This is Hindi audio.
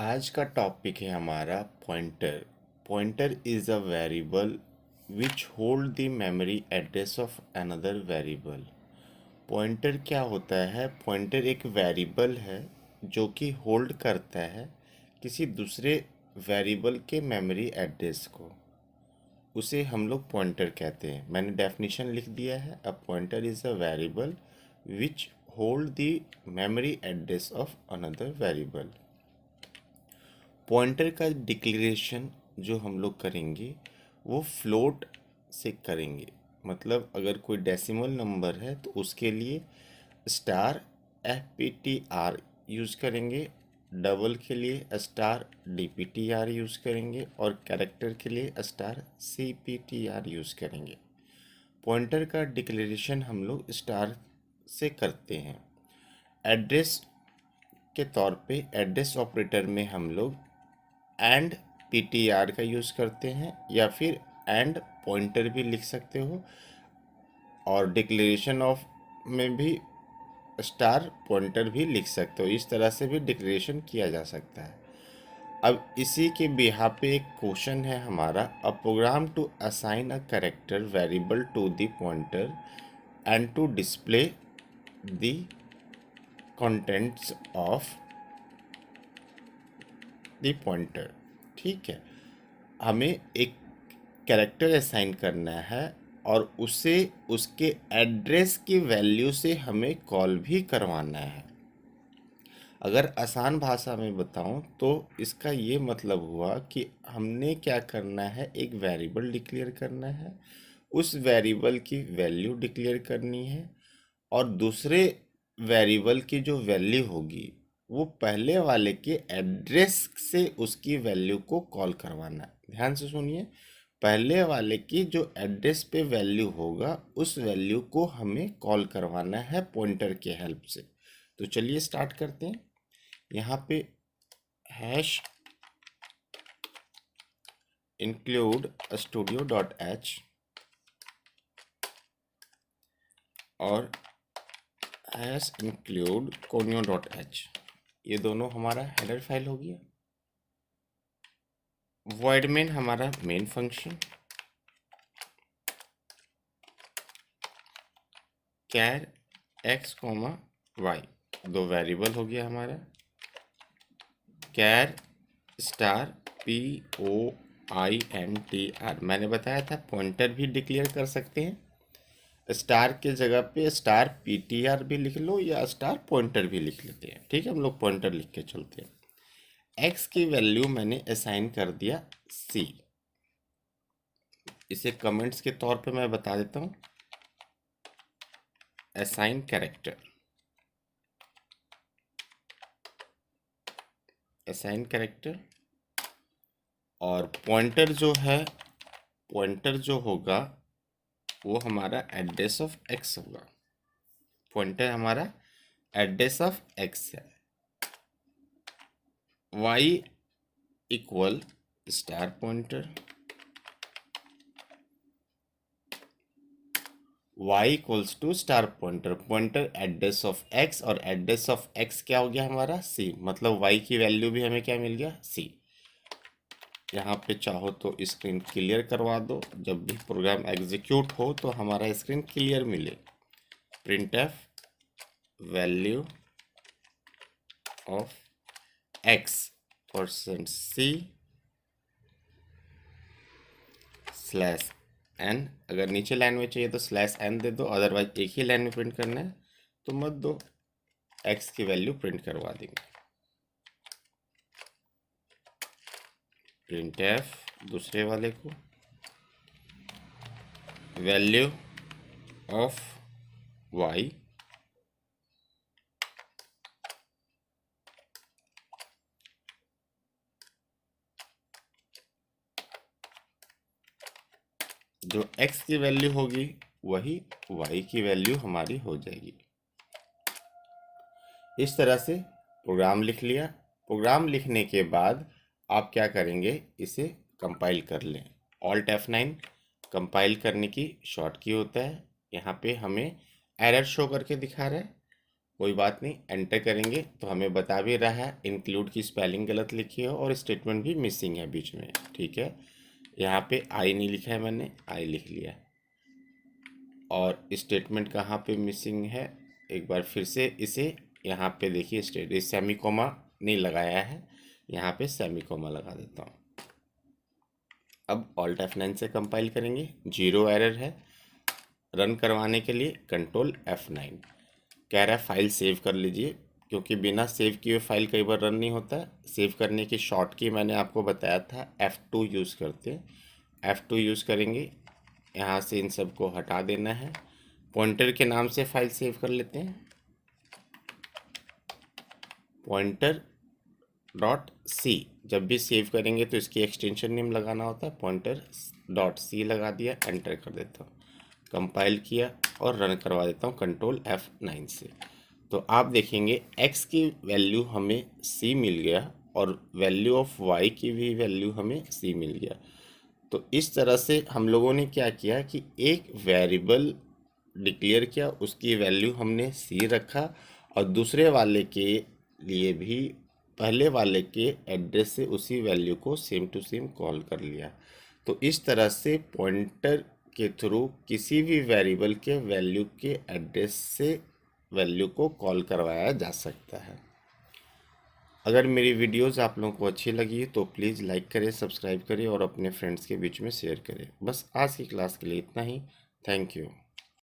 आज का टॉपिक है हमारा pointer. Pointer is a variable which hold the memory address of another variable. Pointer क्या होता है? पॉइंटर एक वेरिएबल है जो कि होल्ड करता है किसी दूसरे वेरिएबल के मेमोरी एड्रेस को। उसे हम लोग पॉइंटर कहते हैं। मैंने डेफिनेशन लिख दिया है। A pointer is a variable which hold the memory address of another variable. Pointer का डिक्लेरेशन जो हम लोग करेंगे वो फ्लोट से करेंगे। मतलब अगर कोई डेसिमल नंबर है तो उसके लिए स्टार FPTR यूज़ करेंगे, डबल के लिए स्टार DPTR यूज़ करेंगे और कैरेक्टर के लिए स्टार CPTR यूज़ करेंगे। पॉइंटर का डिक्लेरेशन हम लोग स्टार से करते हैं। एड्रेस के तौर पे एड्रेस ऑपरेटर में हम लोग एंड PTR का यूज़ करते हैं या फिर एंड पॉइंटर भी लिख सकते हो, और डिक्लेरेशन ऑफ में भी स्टार पॉइंटर भी लिख सकते हो। इस तरह से भी डिक्लेरेशन किया जा सकता है। अब इसी के बिहार पे एक क्वेश्चन है हमारा, a program to assign a character variable to the pointer and to display the contents of the pointer. ठीक है, हमें एक कैरेक्टर असाइन करना है और उसे उसके एड्रेस की वैल्यू से हमें कॉल भी करवाना है। अगर आसान भाषा में बताऊं तो इसका ये मतलब हुआ कि हमने क्या करना है, एक वेरिएबल डिक्लेयर करना है, उस वेरिएबल की वैल्यू डिक्लेयर करनी है और दूसरे वेरिएबल की जो वैल्यू होगी वो पहले वाले के एड्रेस से उसकी वैल्यू को कॉल करवाना है। ध्यान से सुनिए, पहले वाले की जो एड्रेस पे वैल्यू होगा उस वैल्यू को हमें कॉल करवाना है पॉइंटर के हेल्प से। तो चलिए स्टार्ट करते हैं। यहाँ पे हैश इंक्लूड studio.h और हैश इंक्लूड conio.h, ये दोनों हमारा हेडर फाइल हो गया। वॉइड मेन हमारा मेन फंक्शन, कैर x, y, दो वेरिएबल हो गया हमारा। कैर स्टार POINTR, मैंने बताया था पॉइंटर भी डिक्लेयर कर सकते हैं। स्टार के जगह पे स्टार PTR भी लिख लो या स्टार पॉइंटर भी लिख लेते हैं। ठीक है, हम लोग पॉइंटर लिख के चलते हैं। x की वैल्यू मैंने असाइन कर दिया C। इसे कमेंट्स के तौर पे मैं बता देता हूँ, असाइन कैरेक्टर, असाइन कैरेक्टर। और पॉइंटर जो है, पॉइंटर जो होगा वो हमारा एड्रेस ऑफ x होगा। पॉइंटर हमारा एड्रेस ऑफ x है। y equal star pointer, y equals to star pointer, pointer address of x, और एड्रेस ऑफ x क्या हो गया हमारा C, मतलब y की वैल्यू भी हमें क्या मिल गया C। यहाँ पे चाहो तो स्क्रीन क्लियर करवा दो, जब भी प्रोग्राम एग्जीक्यूट हो तो हमारा स्क्रीन क्लियर मिले। printf value of x %c /n, अगर नीचे लाइन में चाहिए तो /n दे दो, अदरवाइज एक ही लाइन में प्रिंट करना है तो मत दो, x की वैल्यू प्रिंट करवा देंगे। printf दूसरे वाले को वैल्यू ऑफ y जो x की वैल्यू होगी वही y की वैल्यू हमारी हो जाएगी। इस तरह से प्रोग्राम लिख लिया। प्रोग्राम लिखने के बाद आप क्या करेंगे, इसे कंपाइल कर लें। ऑल्ट F9 कंपाइल करने की शॉर्ट की होता है। यहाँ पे हमें एरर शो करके दिखा रहा है, कोई बात नहीं, एंटर करेंगे तो हमें बता भी रहा है इंक्लूड की स्पेलिंग गलत लिखी है और स्टेटमेंट भी मिसिंग है बीच में, ठीक है। यहाँ पे आई नहीं लिखा है, मैंने आई लिख लिया। और स्टेटमेंट कहाँ पे मिसिंग है, एक बार फिर से इसे यहाँ पे देखिए, स्टेट सेमी कोमा नहीं लगाया है, यहाँ पे सेमी कोमा लगा देता हूँ। अब ऑल्ट F9 से कंपाइल करेंगे, 0 एरर है। रन करवाने के लिए कंट्रोल F9। कह रहा है फाइल सेव कर लीजिए, क्योंकि बिना सेव किए फाइल कई बार रन नहीं होता है। सेव करने की शॉर्ट की मैंने आपको बताया था, F2 यूज़ करते हैं। F2 यूज़ करेंगे, यहाँ से इन सब को हटा देना है। पॉइंटर के नाम से फाइल सेव कर लेते हैं, पॉइंटर डॉट सी। जब भी सेव करेंगे तो इसकी एक्सटेंशन नेम लगाना होता है, पॉइंटर डॉट सी लगा दिया, एंटर कर देता हूँ। कंपाइल किया और रन करवा देता हूँ कंट्रोल F9 से। तो आप देखेंगे x की वैल्यू हमें c मिल गया और वैल्यू ऑफ y की भी वैल्यू हमें c मिल गया। तो इस तरह से हम लोगों ने क्या किया कि एक वेरिएबल डिक्लेयर किया, उसकी वैल्यू हमने c रखा और दूसरे वाले के लिए भी पहले वाले के एड्रेस से उसी वैल्यू को सेम टू सेम कॉल कर लिया। तो इस तरह से पॉइंटर के थ्रू किसी भी वेरिएबल के वैल्यू के एड्रेस से वैल्यू को कॉल करवाया जा सकता है। अगर मेरी वीडियोस आप लोगों को अच्छी लगी तो प्लीज़ लाइक करें, सब्सक्राइब करें और अपने फ्रेंड्स के बीच में शेयर करें। बस आज की क्लास के लिए इतना ही। Thank you.